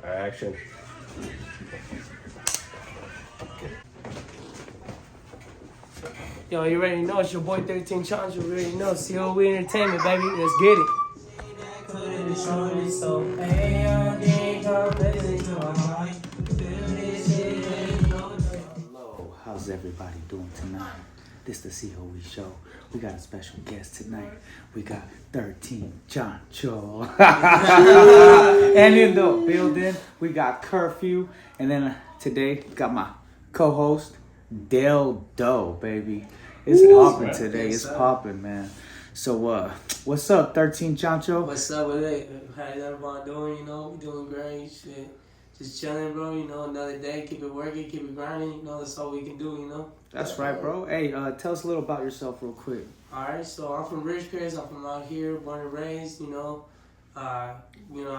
Action. Yo, you already know it's your boy 13Choncho. You already know C.O.E Entertainment, baby. Let's get it. Hello, how's everybody doing tonight? This the C.O.E show. We got a special guest tonight. We got 13Choncho. And in the building, we got Curfew. And then today, got my co-host, Del Doe, baby. It's popping today. It's popping, man. So, what's up, 13Choncho? What's up with it? How's everyone doing? You know, we doing great. Shit. Just chilling, bro. You know, another day. Keep it working, keep it grinding. You know, that's all we can do, you know? That's right, bro. Hey, tell us a little about yourself real quick. Alright, so I'm from Ridgecrest. I'm from out here, born and raised, you know. I've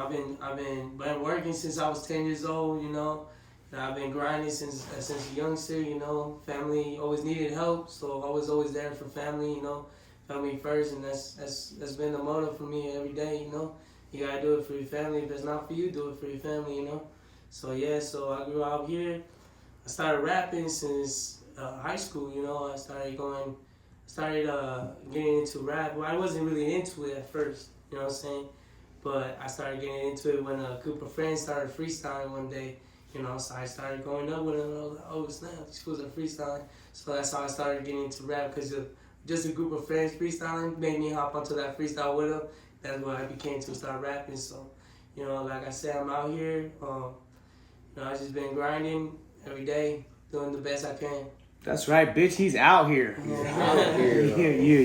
been working since I was 10 years old, you know. And I've been grinding since a youngster, you know. Family always needed help, so I was always there for family, you know. Family first, and that's been the motto for me every day, you know. You gotta do it for your family. If it's not for you, do it for your family, you know. So yeah, so I grew out here. I started rapping since high school, you know. I started getting into rap. Well, I wasn't really into it at first, you know what I'm saying? But I started getting into it when a group of friends started freestyling one day, you know. So I started going up with them, and I was like, oh snap, these fools are freestyling. So that's how I started getting into rap, because just a group of friends freestyling made me hop onto that freestyle with them. That's what I became to start rapping. So, you know, like I said, I'm out here. You know, I just been grinding every day, doing the best I can. That's right, bitch. He's out here.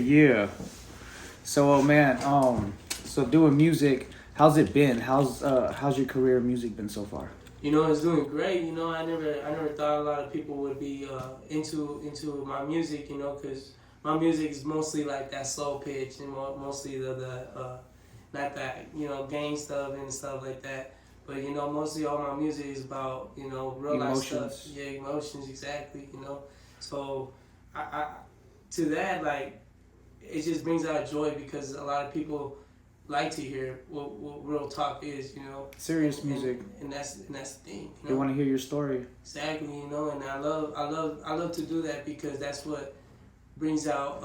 Yeah. So, man, so doing music, how's it been? How's your career in music been so far? You know, it's doing great. You know, I never thought a lot of people would be into my music. You know, because my music is mostly like that slow pitch and mostly the not that, you know, gang stuff and stuff like that. But, you know, mostly all my music is about, you know, real life stuff. Yeah, emotions, exactly, you know. So, I to that, like, it just brings out joy, because a lot of people like to hear what real talk is, you know. Serious music. And that's the thing. You know? They want to hear your story. Exactly, you know, and I love to do that, because that's what brings out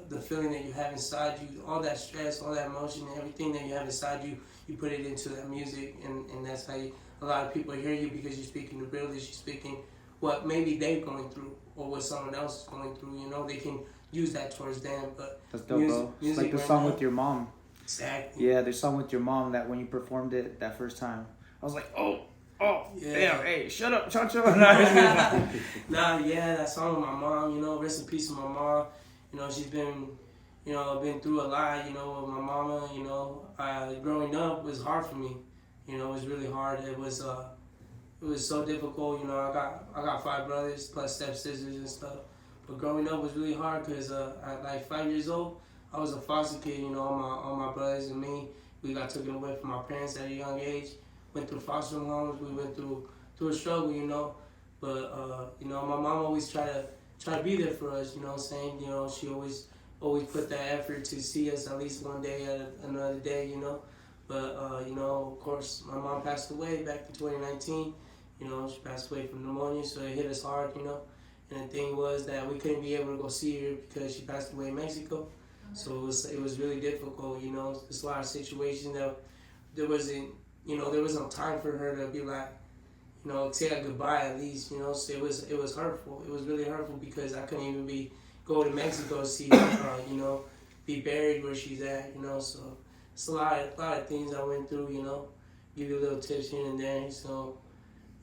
the feeling that you have inside you, all that stress, all that emotion, everything that you have inside you. You put it into that music, and that's how a lot of people hear you, because you're speaking the realness, you're speaking what maybe they're going through or what someone else is going through. You know, they can use that towards them. But that's dope, bro. It's like the song with your mom. Exactly. Yeah, the song with your mom that when you performed it that first time, I was like, oh, yeah. Damn, hey, shut up, Choncho. Yeah, that song with my mom, you know, rest in peace to my mom. You know, she's been, you know, been through a lot, you know, with my mama, you know. Growing up was hard for me. You know, it was really hard. It was so difficult, you know. I got 5 brothers plus stepsisters and stuff. But growing up was really hard, because at like 5 years old, I was a foster kid, you know. All my brothers and me, we got taken away from our parents at a young age. Went through foster homes. We went through a struggle, you know. But you know, my mom always try to be there for us, you know what I'm saying? You know, she always put that effort to see us at least one day at another day, you know. But you know, of course, my mom passed away back in 2019. You know, she passed away from pneumonia, so it hit us hard, you know. And the thing was that we couldn't be able to go see her because she passed away in Mexico. So it was really difficult, you know. There's a lot of situations that there wasn't time for her to be like, you know, say a goodbye at least, you know. So it was hurtful. It was really hurtful, because I couldn't even go to Mexico to see her, you know, be buried where she's at, you know. So it's a lot of things I went through, you know. Give you a little tips here and there. So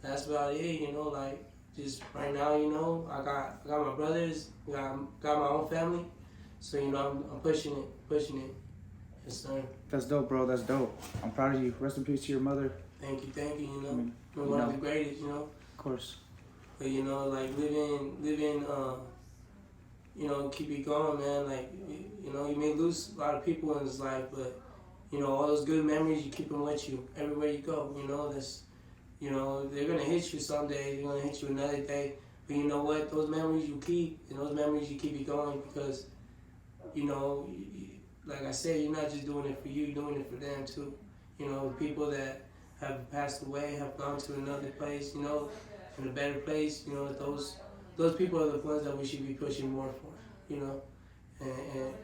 that's about it, you know. Like, just right now, you know, I got my brothers, got my own family. So, you know, I'm pushing it. Yes, sir. That's dope, bro. That's dope. I'm proud of you. Rest in peace to your mother. Thank you, you know. You're one of the greatest, you know. Of course. But, you know, like, living, you know, keep it going, man. Like, you know, you may lose a lot of people in this life, but, you know, all those good memories, you keep them with you everywhere you go, you know. You know, they're going to hit you someday. They're going to hit you another day. But you know what? Those memories you keep, and those memories you keep it going, because, you know, like I said, you're not just doing it for you, you're doing it for them too. You know, people that have passed away, have gone to another place, you know, in a better place. You know, those people are the ones that we should be pushing more for. You know,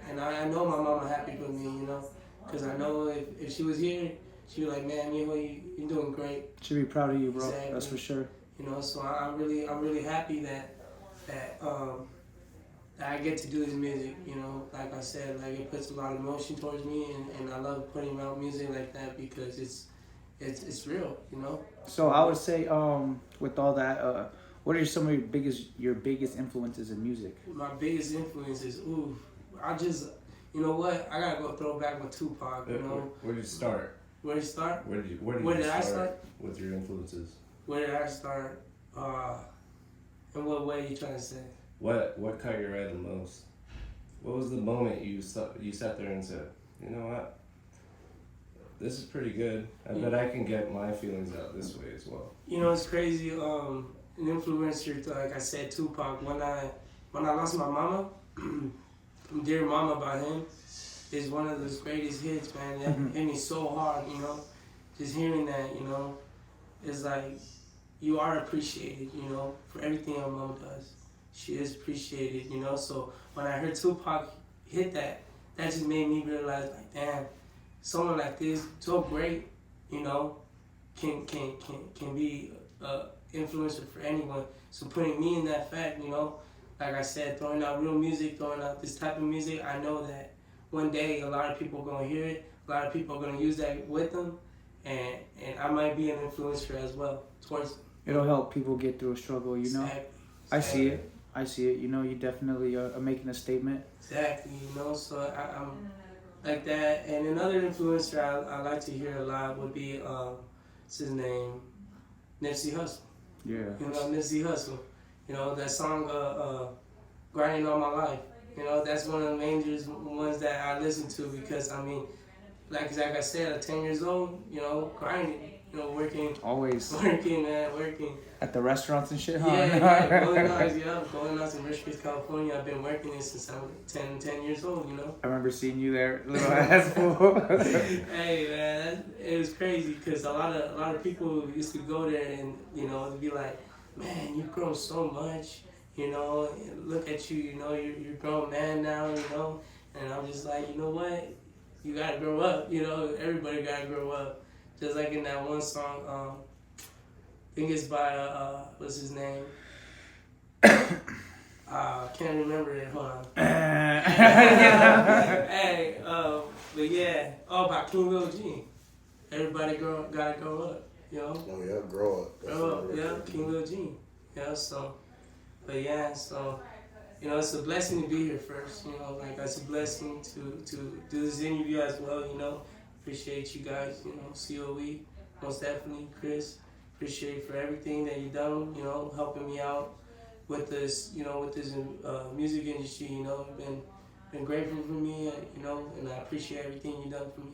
and I know my mama happy for me. You know, because I know if she was here, she'd be like, man, you're doing great. She'd be proud of you, bro. Exactly. That's for sure. You know, so I'm really happy that I get to do this music. You know, like I said, like it puts a lot of emotion towards me, and I love putting out music like that because it's real. You know. So I would say, with all that, what are some of your biggest influences in music? My biggest influences, you know what? I gotta go throw back with Tupac. You know. Where did you start? Where did you start? Where did I start with your influences? Where did I start? In what way are you trying to say? What caught your eye the most? What was the moment you sat there and said, you know what? This is pretty good. I bet I can get my feelings out this way as well. You know, it's crazy. An influencer, like I said, Tupac. When I lost my mama, "Dear Mama" by him is one of those greatest hits, man. That hit me so hard. You know, just hearing that, you know, it's like you are appreciated. You know, for everything your mom does. She is appreciated, you know. So when I heard Tupac hit that just made me realize, like, damn, someone like this, so great, you know, can be influencer for anyone. So putting me in that fact, you know, like I said, throwing out real music, throwing out this type of music, I know that one day a lot of people are gonna hear it, a lot of people are gonna use that with them, and I might be an influencer as well towards them. It'll help people get through a struggle, you know. Exactly. I see it. You know, you definitely are making a statement. Exactly, you know, so I'm like that. And another influencer I like to hear a lot would be, what's his name? Nipsey Hussle. Yeah. You know, Nipsey Hussle. You know, that song, Grinding All My Life. You know, that's one of the major ones that I listen to because, I mean, like I said, at 10 years old, you know, grinding. You know, working. Always. Working, man, working. At the restaurants and shit, huh? Yeah, going out to Richmond, California. I've been working there since I was 10 years old, you know. I remember seeing you there, little ass fool. Hey, man, it was crazy because a lot of people used to go there and, you know, it'd be like, man, you've grown so much, you know, look at you, you know, you're a grown man now, you know. And I'm just like, you know what? You gotta grow up, you know, everybody gotta grow up. Just like in that one song, I think it's by, what's his name? Can't remember it, hold on. Hey, but yeah, by King Lil G. Everybody gotta grow up, you know? Oh yeah, grow up. Grow up, yeah, King Lil G. Yeah, so, but yeah, so, you know, it's a blessing to be here first, you know, like it's a blessing to do this interview as well, you know. Appreciate you guys, you know, C.O.E, most definitely, Chris. Appreciate you for everything that you've done, you know, helping me out with this, you know, with this music industry, you know. You've been grateful for me, you know, and I appreciate everything you've done for me.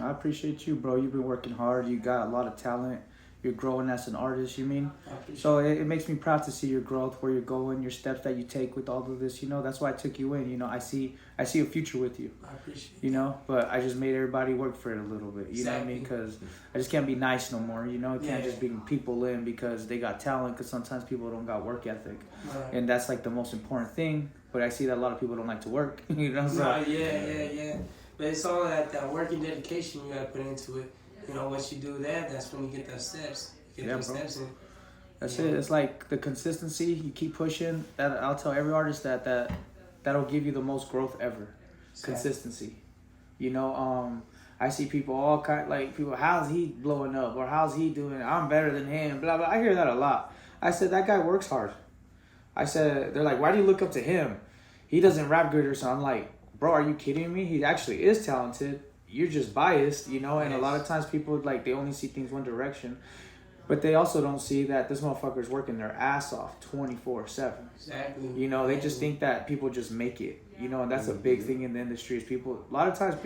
I appreciate you, bro. You've been working hard. You got a lot of talent. You're growing as an artist, you mean? So it makes me proud to see your growth, where you're going, your steps that you take with all of this, you know. That's why I took you in, you know. I see a future with you. I appreciate you know, but I just made everybody work for it a little bit, you know what I mean? Because I just can't be nice no more, you know. I can't just bring people in because they got talent, because sometimes people don't got work ethic. Right. And that's like the most important thing, but I see that a lot of people don't like to work, you know. So. Right, yeah. But it's all that work and dedication you gotta put into it. You know, once you do that, that's when you get those steps. Steps in. That's it. It's like the consistency. You keep pushing. That I'll tell every artist that'll give you the most growth ever. Exactly. Consistency. You know, I see people all people. How's he blowing up? Or how's he doing? I'm better than him. Blah blah. I hear that a lot. I said that guy works hard. I said they're like, why do you look up to him? He doesn't rap good or something. I'm like, bro, are you kidding me? He actually is talented. You're just biased, you know. And a lot of times people they only see things one direction. But they also don't see that this motherfucker's working their ass off 24/7. Exactly. You know, they just think that people just make it. You know, and that's a big thing in the industry is people. A lot of times,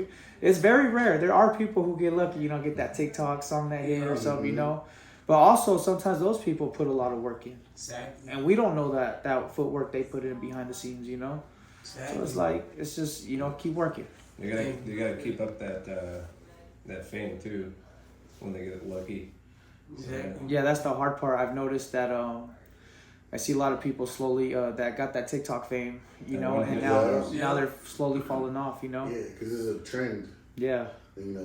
it's very rare. There are people who get lucky, you know, get that TikTok song that hit or something, you know. But also sometimes those people put a lot of work in. Exactly. And we don't know that footwork they put in behind the scenes, you know. Exactly. So it's like, it's just, you know, keep working. You gotta keep up that fame too when they get lucky. Exactly. Yeah, that's the hard part. I've noticed that I see a lot of people slowly that got that TikTok fame, and now they're slowly falling off, Yeah, because it's a trend. Yeah.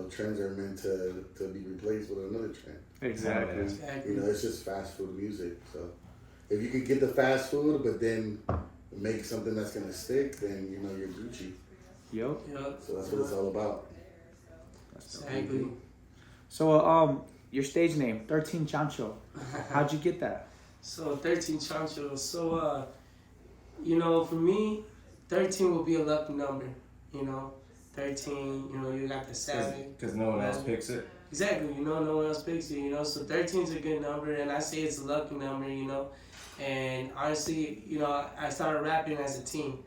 Trends are meant to be replaced with another trend. Exactly. It's just fast food music. So if you could get the fast food, but then make something that's gonna stick, then you're Gucci. Yep. So that's what it's all about. Exactly. So your stage name, 3rTeenChoncho. How'd you get that? So 3rTeenChoncho. So for me, 13 will be a lucky number. 13. You got the 7. Because no one else picks it. Exactly. No one else picks it. So 13 is a good number, and I say it's a lucky number. And honestly, I started rapping as a teen.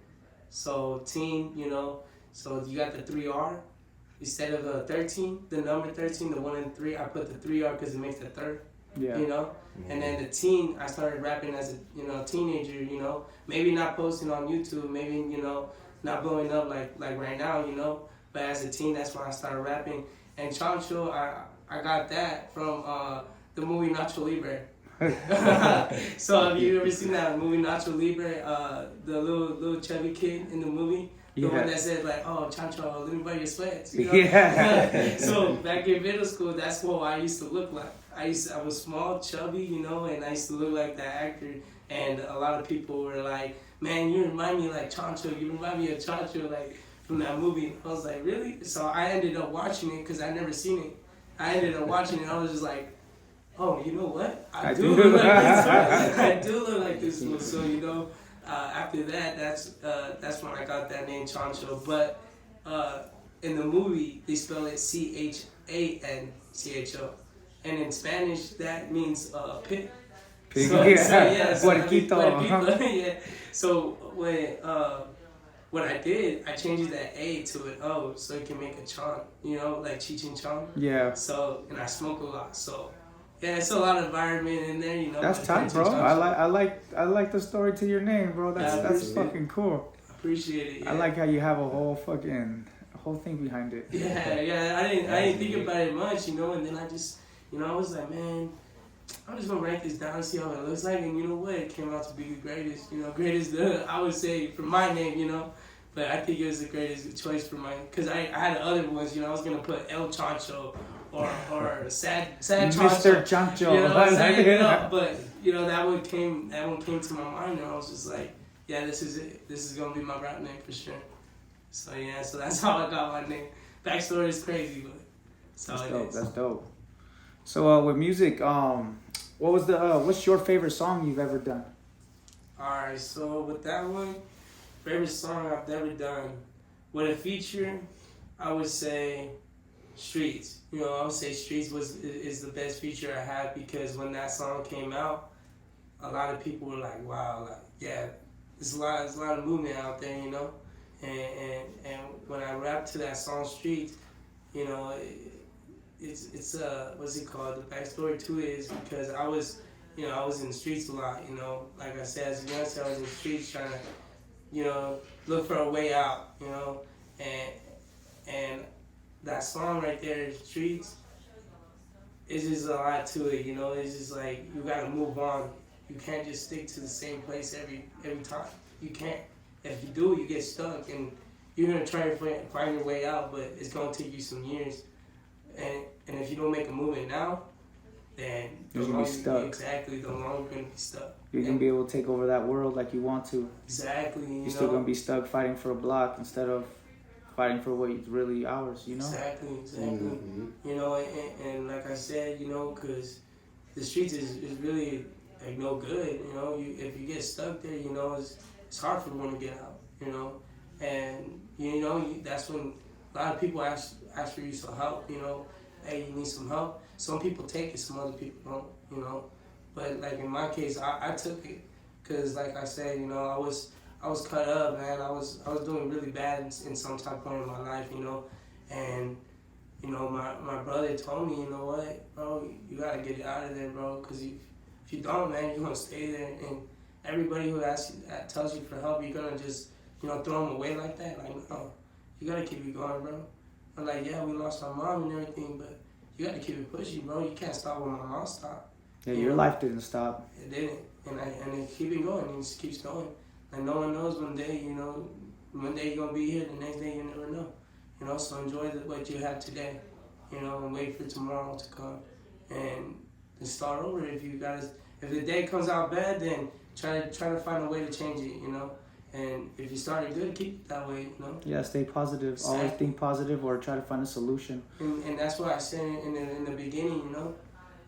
So teen, so you got the 3R. Instead of the 13, the number 13, the 1 and 3, I put the 3R because it makes the third. Yeah. And then the teen, I started rapping as a teenager. Maybe not posting on YouTube, maybe not blowing up like right now. But as a teen, that's when I started rapping. And Choncho, I got that from the movie Nacho Libre. So have you ever seen that movie Nacho Libre? The little chubby kid in the movie. The one that said "Oh, Choncho, let me buy your sweats." Yeah. So back in middle school, that's what I used to look like. I was small, chubby, and I used to look like that actor. And a lot of people were like, "Man, you remind me like Choncho. You remind me of Choncho, like from that movie." I was like, "Really?" So I ended up watching it because I never seen it. I ended up watching it. I was just like, "Oh, you know what? I do look like this one. I do look like this one." So after that, that's when I got that name Choncho. But in the movie, they spell it CHANCHO, and in Spanish that means pig. Puerquito. Yeah. So when what I did, I changed that A to an O so it can make a chon. Like Cheech and Chong. Yeah. So and I smoke a lot. So yeah, it's a lot of environment in there. That's tight, bro. I like the story to your name, bro. That's fucking cool. Appreciate it. Yeah. I like how you have a whole thing behind it. Yeah. I didn't think about it much, and then I just, I was like, man, I'm just gonna write this down and see how it looks like, and you know what? It came out to be the greatest. Greatest. I would say for my name, but I think it was the greatest choice for mine because I had other ones. I was gonna put El Choncho. Or sad Choncho. Mr. Choncho. But that one came to my mind, and I was just like, yeah, this is it. This is gonna be my rap name for sure. So so that's how I got my name. Backstory is crazy, but that's dope. So with music, what's your favorite song you've ever done? Alright, so with that one, favorite song I've ever done. With a feature, I would say Streets. I would say Streets is the best feature I had because when that song came out, a lot of people were like, wow, there's a lot of movement out there, and when I rapped to that song Streets, it's what's it called? The backstory to it is because I was in the streets a lot, like I said, as a youngster, I was in the streets trying to, look for a way out, and that song right there, Streets, it's just a lot to it, it's just like, you gotta move on. You can't just stick to the same place every time. You can't. If you do, you get stuck, and you're gonna try to find your way out, but it's gonna take you some years. And if you don't make a movement now, then you're gonna be stuck. Exactly, the longer you're gonna be stuck. You're gonna be able to take over that world like you want to. Exactly. You're still gonna be stuck fighting for a block instead of fighting for what is really ours, Exactly. Mm-hmm. And like I said, because the streets is really like no good, if you get stuck there, it's hard for one to get out, and that's when a lot of people ask for you some help, hey, you need some help. Some people take it, some other people don't, but like in my case, I took it, because like I said, I was cut up, man. I was doing really bad in some type point in my life, and my brother told me, you know what, bro, you gotta get it out of there, bro, because if you don't, man, you're gonna stay there, and everybody who tells you for help, you're gonna just throw them away like that, like no, You gotta keep it going, bro. I'm like, yeah, we lost our mom and everything, but you gotta keep it pushing, bro. You can't stop when my mom stopped. Yeah, your life didn't stop. It didn't, and it keep it going. It just keeps going. Like no one knows one day, one day you're gonna be here. The next day you never know. So enjoy what you have today. And wait for tomorrow to come, and start over. If the day comes out bad, then try to find a way to change it. And if you started good, keep it that way. Yeah, stay positive. Exactly. Always think positive, or try to find a solution. And that's what I said in the beginning.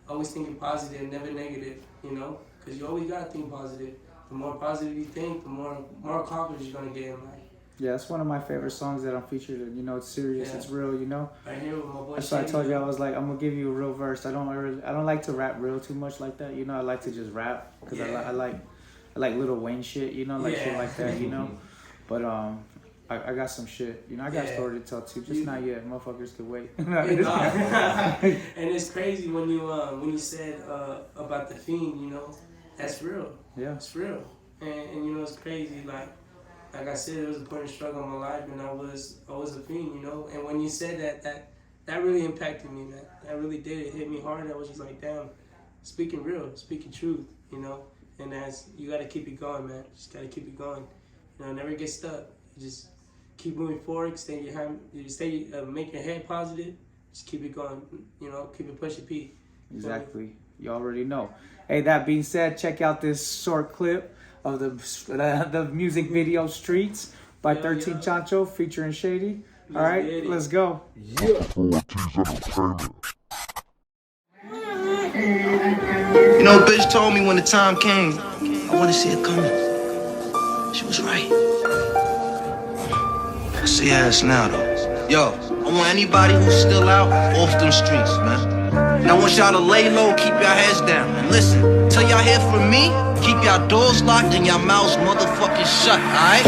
Always thinking positive, never negative. Because you always gotta think positive. The more positive you think, the more accomplished you're gonna get in life. Yeah, it's one of my favorite songs that I'm featured in. It's serious, Yeah. It's real, Right here with my boy That's why I Shady. told you, I was like, I'm gonna give you a real verse. I don't like to rap real too much like that. I like to just rap because Yeah. I like Lil Wayne shit. Shit like that. But I got some shit. I got a story to tell too. Just not yet. Motherfuckers could wait. And it's crazy when you said about the fiend. That's real. Yeah. It's real. And it's crazy. Like I said, it was a point of struggle in my life, and I was a fiend. And when you said that really impacted me, man. That really did. It hit me hard. I was just like, damn, speaking real, speaking truth. And you gotta keep it going, man. Just gotta keep it going. Never get stuck. You just keep moving forward. Make your head positive. Just keep it going. Keep it pushing P. Exactly. You already know. Hey, that being said, check out this short clip of the music video Streets by 13Choncho featuring Shady. All right, let's go. Bitch told me when the time came, I wanna see it coming. She was right. I see her ass now, though. Yo, I want anybody who's still out off them streets, man. And I want y'all to lay low, keep your heads down. And listen, till y'all hear from me, keep y'all doors locked and y'all mouths motherfucking shut, alright?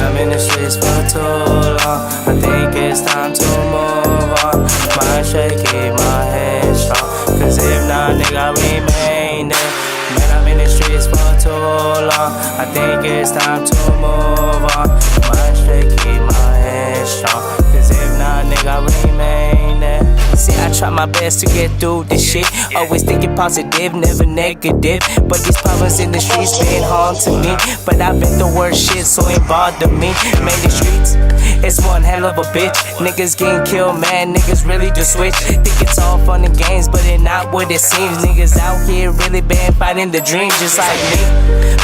I'm in the streets for too long. I think it's time to move on. Mind shaky, my head strong. Cause if not, nigga, remain there. Man, I'm in the streets for too long. I think it's time to move on. Mind shaky, my head strong. Cause if not, nigga, remain there. See, I try my best to get through this shit. Always thinking positive, never negative. But these problems in the streets been haunting me. But I've been the worst shit, so it bothered me. Man, the streets, it's one hell of a bitch. Niggas getting killed, man, niggas really just switch. Think it's all fun and games, but it not what it seems. Niggas out here really been fighting the dream just like me.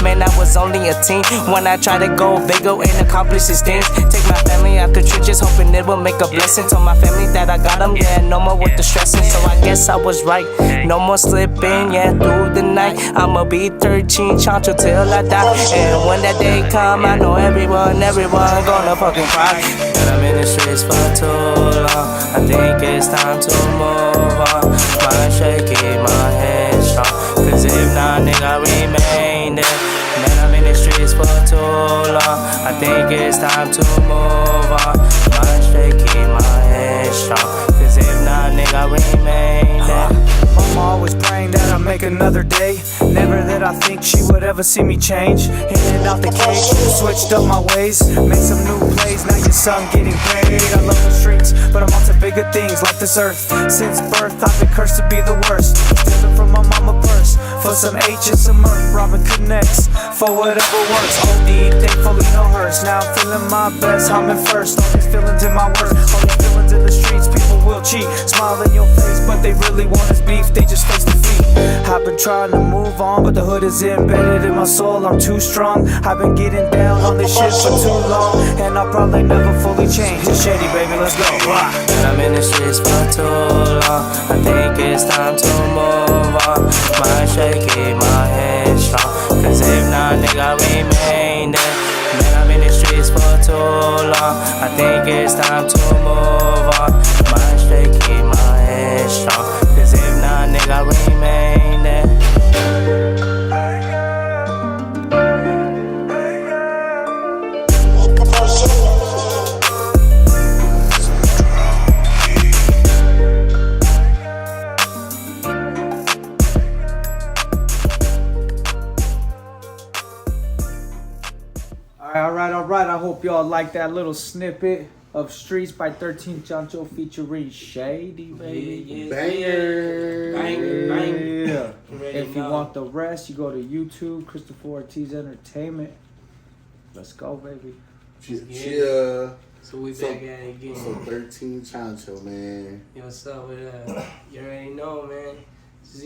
Man, I was only a teen when I tried to go bigger and accomplish these things. Take my family out the trenches, hoping it will make a blessing. Told my family that I got them, yeah, no more with the stressing. So I guess I was right, no more slipping, yeah, through the night. I'ma be 13Choncho till I die. And when that day come, I know everyone gonna fucking cry. And I'm in the streets for too long. I think it's time to move on. Mind shaky, my head strong. Cause if not, nigga, remain there. Man, I'm in the streets for too long. I think it's time to move on. Mind shaky, my head strong. Cause if not, nigga, remain there. Mama always praying that I make another day. Never that I think she would ever see me change. In and out the cage, switched up my ways. Made some new plays, now your son getting paid. I love the streets, but I'm on to bigger things like this earth. Since birth, I've been cursed to be the worst. Stealing from my mama purse, for some H and some mirth. Robbing connects, for whatever works. OD, thankfully no hurts. Now I'm feeling my best, I'm in first. All these feelings in my worst, all these feelings in the streets. People will cheat, smile in your face, but they really want is beef. They just face defeat. I've been trying to move on, but the hood is embedded in my soul. I'm too strong. I've been getting down on this shit for too long, and I'll probably never fully change. It's Shady, baby, let's go. And I'm in the streets for too long. I think it's time to move on. Mind shaky, my head strong. Cause if not, nigga, remain there. Man, I'm in the streets for too long. I think it's time to move on. Mind shaky, my head strong. Cause if not, nigga, remain there. right. I hope y'all like that little snippet of Streets by 13Choncho featuring Shady, baby. Banger. Yeah. Already If you know. want the rest, you go to YouTube, Christopher Ortiz Entertainment. Let's go, baby. Yeah. So we So- back at it again. So 13Choncho, man. Yo, what's up with that? You already know, man. Just,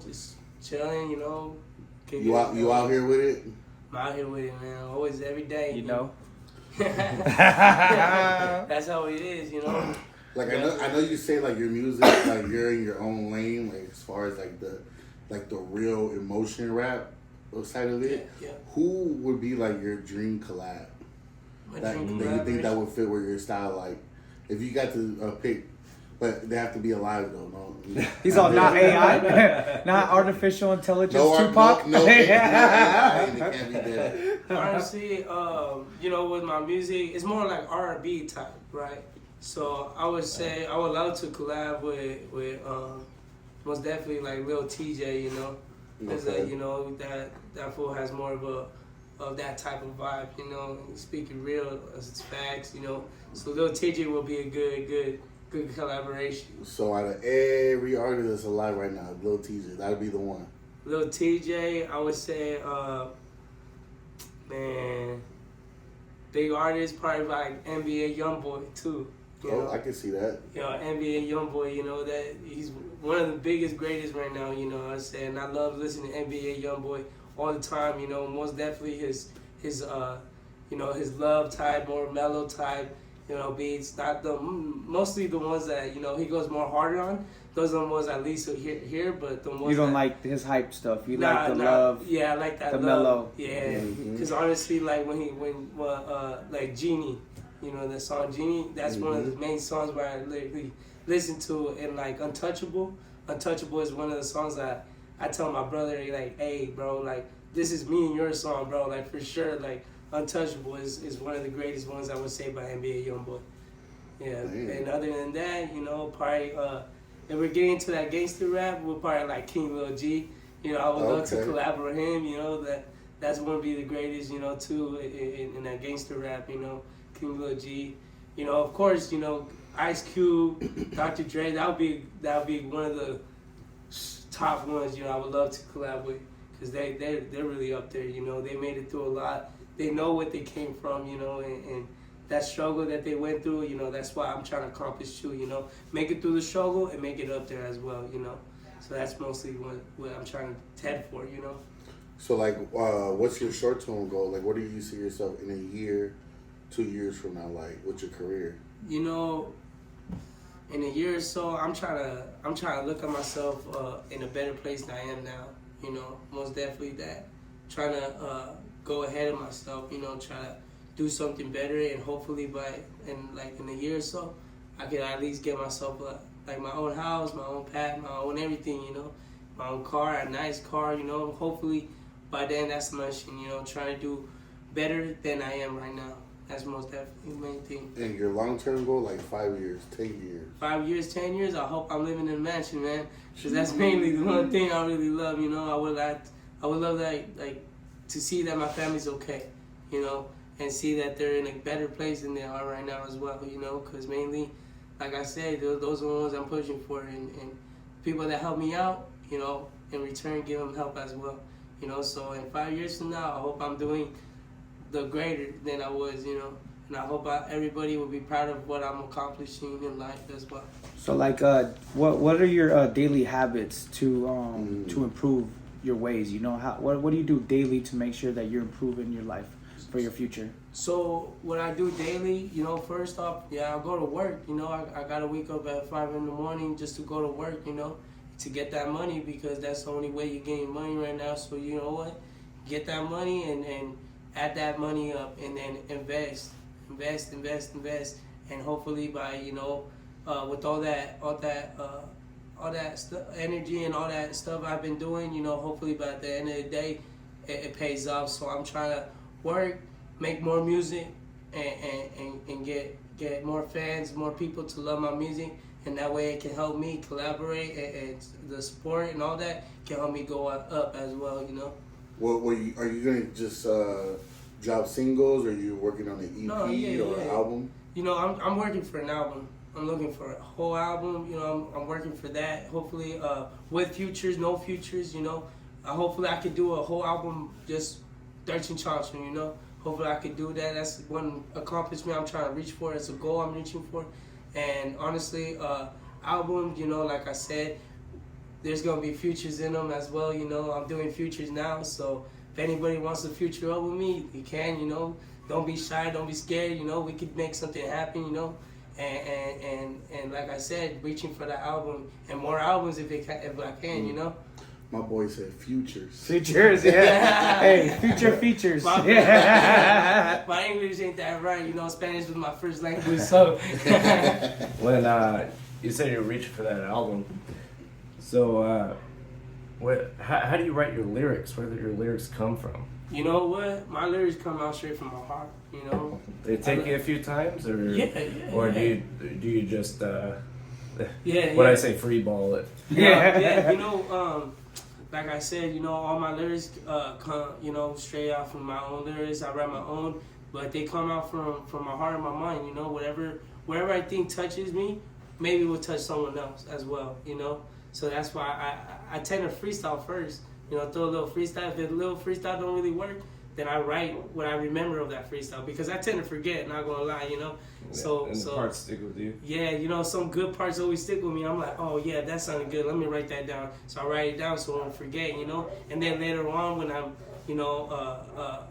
just chilling, kicking You it, out here with it? I'm out here with it, man. Always, every day. You know? That's how it is, Like I know you say like your music, like you're in your own lane, like as far as like the real emotion rap side of it. Yeah. Who would be like your dream collab? My That dream you think that collaboration. would fit with your style? Like if you got to pick, but they have to be alive though. No, He's all not AI, not artificial intelligence, Tupac. No, they can't be there. Honestly, with my music, it's more like R&B type, right? So I would say I would love to collab with most definitely like Lil TJ, because Okay. that fool has more of that type of vibe, speaking real as it's facts, So Lil TJ will be a good collaboration. So out of every artist that's alive right now, Lil TJ, that'd be the one. Lil TJ, I would say, big artist, probably like NBA YoungBoy too. I can see that. NBA YoungBoy, that he's one of the biggest, greatest right now, what I'm saying. I love listening to NBA YoungBoy all the time, most definitely his love type, more mellow type, beats, not mostly the ones that, he goes more harder on. Those are the ones I least hear, but the ones You don't that, like his hype stuff. You like the love. Yeah, I like that the love. mellow. Yeah, Mhm. because honestly, like like Genie, the song Genie, that's one of the main songs where I literally listen to, and like Untouchable. Untouchable is one of the songs that I tell my brother, like, hey, bro, like this is me and your song, bro, like for sure, like Untouchable is one of the greatest ones I would say by NBA YoungBoy. Yeah, Damn. and other than that, probably if we're getting to that gangster rap, we're probably like King Lil G. I would love to Okay. collaborate with him. That's going to be the greatest. Too in that gangster rap. King Lil G. Of course, Ice Cube, Dr. Dre. That would be one of the top ones. I would love to collab with, because they're really up there. They made it through a lot. They know what they came from. And that struggle that they went through, that's what I'm trying to accomplish too, make it through the struggle and make it up there as well, So that's mostly what I'm trying to head for, So like, what's your short-term goal? Like, what do you see yourself in a year, 2 years from now? Like, what's your career? In a year or so, I'm trying to look at myself in a better place than I am now, most definitely that. Trying to go ahead of myself, try to do something better, and hopefully in a year or so, I could at least get myself like my own house, my own pad, my own everything, my own car, a nice car, hopefully by then that's the mission, trying to do better than I am right now. That's most definitely the main thing. And your long-term goal, like 5 years, 10 years. 5 years, 10 years, I hope I'm living in a mansion, man, because that's mainly the one thing I really love, I would love that, like, to see that my family's okay, and see that they're in a better place than they are right now as well, because mainly, like I said, those are the ones I'm pushing for, and people that help me out, in return give them help as well, so in 5 years from now, I hope I'm doing the greater than I was, and I hope everybody will be proud of what I'm accomplishing in life as well. So like, what are your daily habits to improve your ways? What do you do daily to make sure that you're improving your life for your future? So what I do daily, first off, I go to work. I gotta wake up at 5 in the morning just to go to work. To get that money, because that's the only way you're getting money right now. So you know what, get that money and add that money up, and then invest, and hopefully by with all that energy and all that stuff I've been doing, hopefully by the end of the day, it pays off. So I'm trying to work, make more music, and get more fans, more people to love my music, and that way it can help me collaborate, and the support and all that can help me go up as well, Well, are you gonna just drop singles, or are you working on an EP No, yeah, or an yeah. album? You know, I'm working for an album. I'm looking for a whole album. You know, I'm working for that. Hopefully, with futures, no futures. You know, hopefully I could do a whole album just 3rTeenChoncho. You know, hopefully I could do that. That's one accomplishment I'm trying to reach for. It's a goal I'm reaching for. And honestly, album. You know, like I said, there's gonna be futures in them as well. You know, I'm doing futures now, so if anybody wants to future up with me, you can. You know, don't be shy, don't be scared. You know, we could make something happen. You know, and like I said, reaching for the album and more albums if I can. You know. My boy said futures. Features, yeah. Hey, future features. My English ain't that right. You know, Spanish was my first language, so. When you said you're reaching for that album, so how do you write your lyrics? Where do your lyrics come from? You know what? My lyrics come out straight from my heart. You know. They take you a few times, or Yeah. do you just Yeah. what I say free ball it? Yeah. You know, like I said, you know, all my lyrics come, you know, straight out from my own lyrics. I write my own, but they come out from my heart and my mind. You know, whatever I think touches me, maybe will touch someone else as well. You know, so that's why I tend to freestyle first. You know, throw a little freestyle. If the little freestyle don't really work, then I write what I remember of that freestyle, because I tend to forget. Not gonna lie, you know. And the parts stick with you. Yeah, you know, some good parts always stick with me. I'm like, oh yeah, that sounded good. Let me write that down. So I write it down so I don't forget, you know. And then later on, when I'm, you know,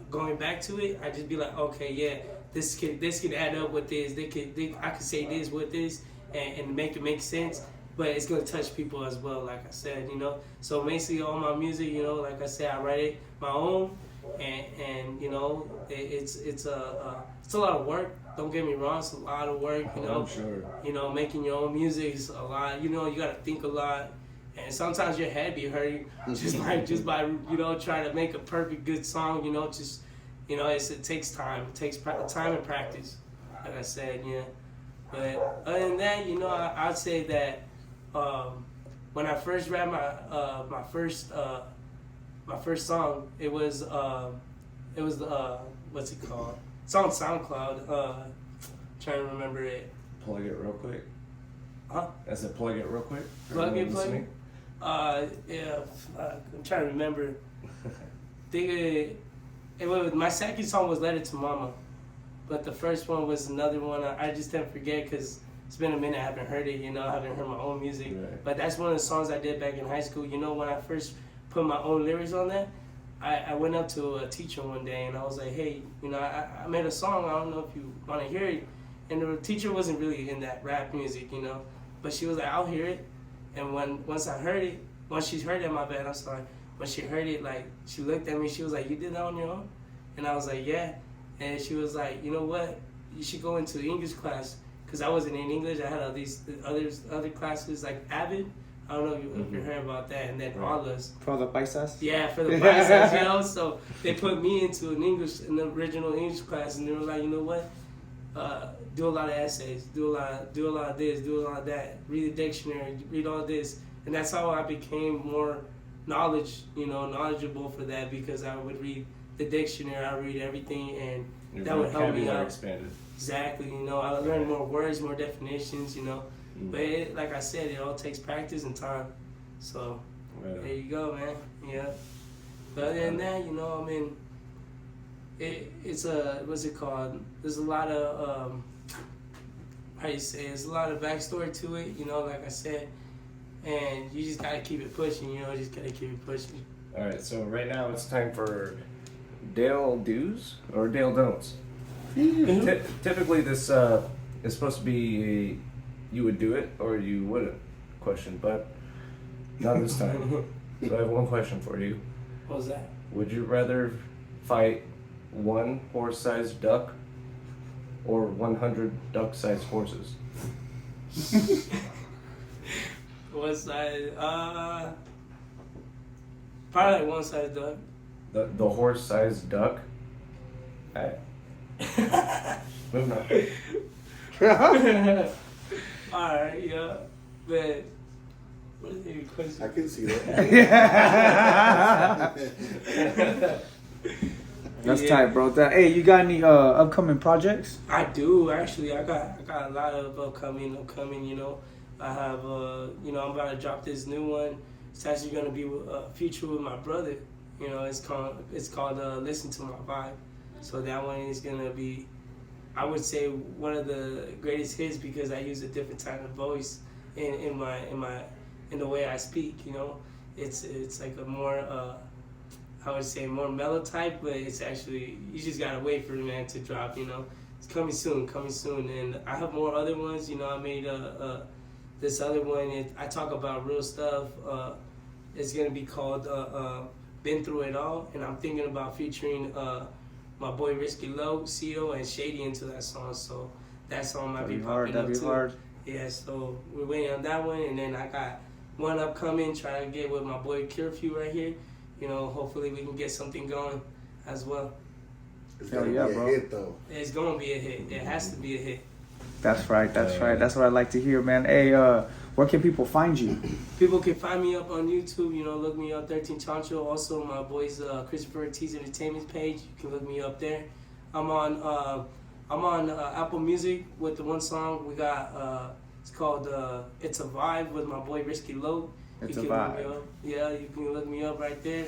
going back to it, I just be like, okay, yeah, this could add up with this. I could say this with this, and make it make sense. But it's gonna touch people as well, like I said, you know. So basically, all my music, you know, like I said, I write it my own, and you know, it's a lot of work. Don't get me wrong, it's a lot of work, you know. I'm sure. You know, making your own music is a lot. You know, you gotta think a lot, and sometimes your head be hurting just by you know, trying to make a perfect good song. You know, just you know, it takes time. It takes time and practice, like I said, yeah. But other than that, you know, I'd say that when I first rapped my first song, it was what's it called? It's on SoundCloud. Trying to remember it. Plug it real quick. Huh? I said plug it real quick. Plug it. Yeah. I'm trying to remember. My second song was "Letter to Mama," but the first one was another one. I just didn't forget because it's been a minute. I haven't heard it. You know, I haven't heard my own music. Right. But that's one of the songs I did back in high school. You know, when I first put my own lyrics on that, I went up to a teacher one day and I was like, hey, you know, I made a song. I don't know if you want to hear it. And the teacher wasn't really in that rap music, you know. But she was like, I'll hear it. And once she heard it, my bad, I'm sorry. When she heard it, like, she looked at me, she was like, you did that on your own? And I was like, yeah. And she was like, you know what? You should go into English class. Because I wasn't in English. I had all these other classes, like Avid. I don't know if you heard about that. And then Arlas. For the paisas? Yeah, for the paisas, you know. So they put me into an original English class. And they were like, you know what? Do a lot of essays. Do a lot of this. Do a lot of that. Read the dictionary. Read all this. And that's how I became more knowledgeable for that, because I would read the dictionary. I read everything, and Your that would help me out. Expanded. Exactly, you know, I learned more words, more definitions, you know. But like I said, it all takes practice and time. So there you go, man. Yeah. But other than that, you know, I mean, it's what's it called? There's a lot of there's a lot of backstory to it, you know, like I said. And you just gotta keep it pushing, you know, just gotta keep it pushing. All right, so right now it's time for Dale Do's or Dale Don'ts. Typically, this is supposed to be a you would do it or you wouldn't question, but not this time. So I have one question for you. What was that? Would you rather fight one horse-sized duck or 100 duck-sized horses? What size? Probably like one size duck. The horse-sized duck? Alright. Moving on. Alright, yeah. But what is your question? I can see that. That's tight, bro. Hey, you got any upcoming projects? I do actually. I got a lot of upcoming. You know, I have you know, I'm about to drop this new one. It's actually gonna be a feature with my brother. You know, it's called Listen to My Vibe. So that one is gonna be, I would say, one of the greatest hits because I use a different type of voice in the way I speak. You know, it's like a more I would say more mellow type, but it's actually, you just gotta wait for it, man, to drop. You know, it's coming soon, and I have more other ones. You know, I made this other one. I talk about real stuff. It's gonna be called Been Through It All, and I'm thinking about featuring my boy Risky Low, C.O.E, and Shady into that song. So that song might be popping up too. Hard. Yeah, so we're waiting on that one, and then I got one upcoming, trying to get with my boy Curfew right here. You know, hopefully we can get something going as well. It's Hell gonna yeah, be a bro. hit, though. It's gonna be a hit. It has to be a hit. That's right. That's what I like to hear, man. Hey, where can people find you? People can find me up on YouTube. You know, look me up, 13Choncho. Also, my boys Christopher Ortiz Entertainment page. You can look me up there. I'm on Apple Music with the one song we got. It's called "It's a Vibe" with my boy Risky Low. It's you a can vibe. Look me up. Yeah, you can look me up right there.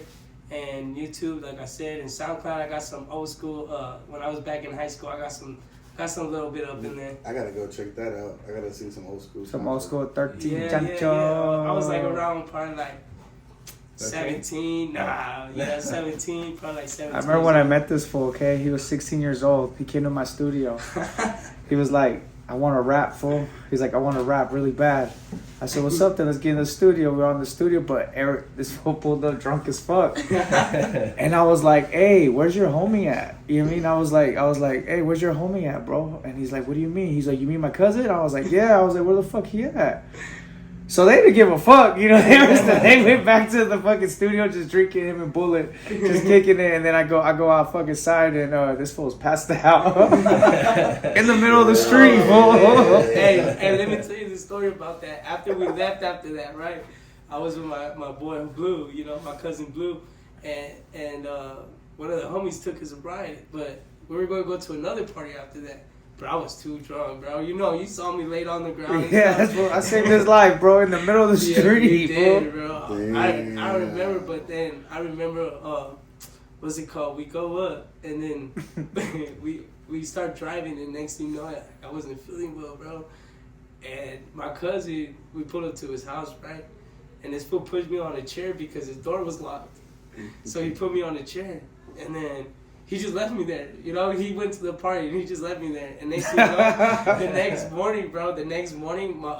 And YouTube, like I said, and SoundCloud, I got some old school. When I was back in high school, I got some little bit up in there. I gotta go check that out. I gotta see some old school. Some old school 13 Yeah. Chancho. I was like around probably like 17. Nah, yeah, 17, probably like 17. I remember when I met this fool, okay? He was 16 years old. He came to my studio. He was like, I want to rap, fool. He's like, I want to rap really bad. I said, what's up then? Let's get in the studio. We're on the studio, but Eric, this fool pulled up drunk as fuck. And I was like, hey, where's your homie at? You know what I mean? I was like, hey, where's your homie at, bro? And he's like, what do you mean? He's like, you mean my cousin? I was like, yeah. I was like, where the fuck he at? So they didn't give a fuck, you know. They went back to the fucking studio, just drinking him and Bullet, just kicking it, and then I go out fucking side, and this fool's passed out in the middle of the street. Hey, let me tell you the story about that. After we left, after that, right? I was with my boy Blue, you know, my cousin Blue, and one of the homies took us a ride, but we were going to go to another party after that. Bro, I was too drunk, bro. You know, you saw me laid on the ground. Yeah, that's what I saved his life, bro, in the middle of the street, you did, bro. Damn. I remember, but then I remember, what's it called? We go up, and then we start driving, and next thing you know, I wasn't feeling well, bro. And my cousin, we pulled up to his house, right? And this fool pushed me on a chair because his door was locked. So he put me on a chair, and then he just left me there. You know, he went to the party and he just left me there. And next thing you know, the next morning, my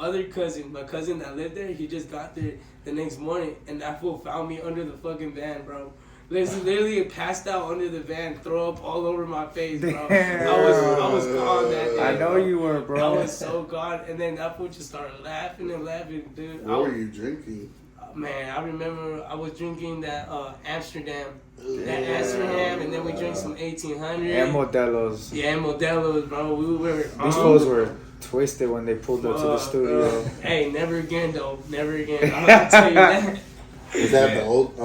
cousin that lived there, he just got there the next morning, and that fool found me under the fucking van, bro. Literally passed out under the van, throw up all over my face, bro. Damn. I was gone that day. I know bro. you were, bro. I was so gone, and then that fool just started laughing, dude. What were you drinking? Man, I remember I was drinking that Amsterdam, and then we drank some 1800. And Modelos. Yeah, Modelos, bro. We were. These fools were twisted when they pulled up to the studio. Hey, never again, though. Never again. I'll tell you that. Is that at the old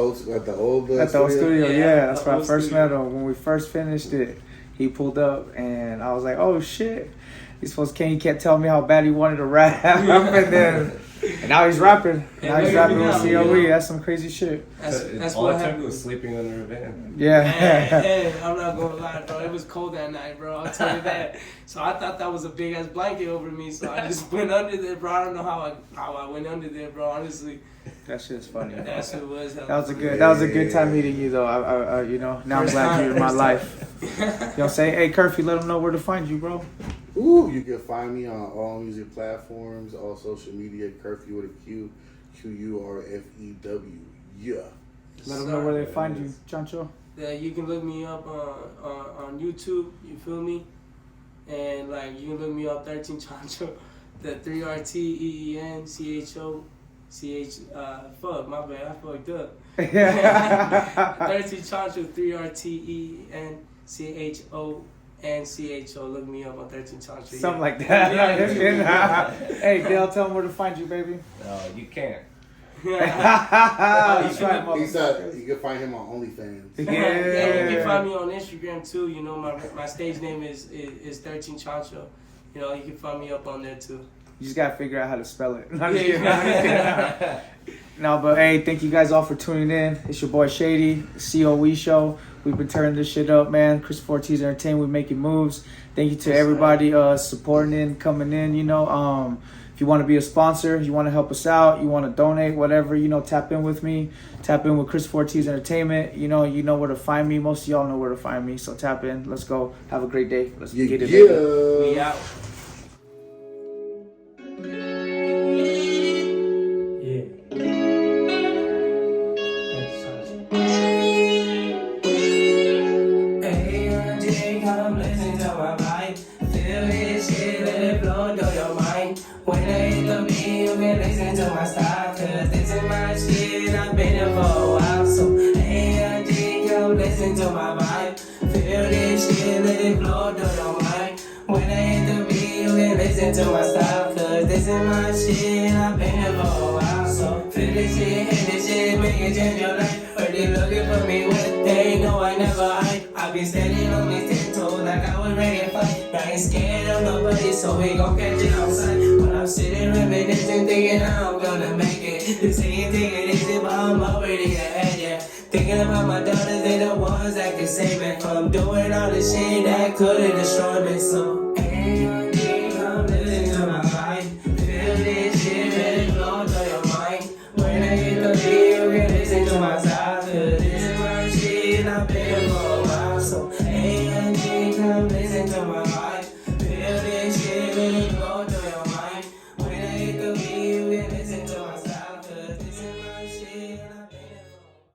studio? Yeah, that's where I old first studio. met him. When we first finished it, he pulled up, and I was like, "Oh shit!" He's supposed he kept telling me how bad he wanted to rap, and now he's rapping. Now he's rapping with C.O.E. That's some crazy shit. That's all what I took happened. was sleeping under a van. Yeah. Hey, I'm not gonna lie, bro. It was cold that night, bro. I'll tell you that. So I thought that was a big ass blanket over me. So I just went under there, bro. I don't know how I went under there, bro. Honestly, That shit's funny. that's what it was. That was a good time meeting you though. I you know, now I'm First glad time, you're in my first life. You know what I'm saying? Hey, Curfew, let them know where to find you, bro. Ooh, you can find me on all music platforms, all social media, Curfew with a Q, QURFEW. Yeah. Let them know where they find you, Chancho. Yeah, you can look me up on YouTube. You feel me? And like you can look me up 13Choncho, the 3RTENCHO. Fuck, my bad, I fucked up. 13Choncho, 3RTENCHO. Look me up on 13Choncho. Something like that. Hey, Dale, tell them where to find you, baby. No, you can't. That's right, He said motherfuckers. you can find him on OnlyFans. Yeah, you can find me on Instagram too. You know, my stage name is 3rTeenChoncho. You know, you can find me up on there too. You just gotta figure out how to spell it. Yeah. No, but hey, thank you guys all for tuning in. It's your boy Shady, C.O.E show. We've been turning this shit up, man. Ortiz Entertainment, we're making moves. Thank you to everybody supporting in, coming in. You know, if you want to be a sponsor, you want to help us out, you want to donate, whatever, you know, tap in with me. Tap in with Ortiz Entertainment. You know where to find me. Most of y'all know where to find me. So tap in. Let's go. Have a great day. Let's get it. Yeah. We out. When I hit the beat, you can listen to my style. Cause this is my shit, I've been here for a while. So, A.I.G, come listen to my vibe. Feel this shit, let it blow through your mind. When I hit the beat, you can listen to my style. Cause this is my shit, I've been here for a while. So, feel this shit, hit this shit, make it change your life. Heard they looking for me with they know I never hide. I've been standing on these 10 toes like I was ready to fight. I ain't scared of nobody, so we gon' catch it outside. But I'm sitting reminiscing, thinking how I'm gonna make it. They say you take it easy, but I'm already ahead, yeah. Thinking about my daughters, they the ones that can save me from doing all the shit that could've destroyed me, so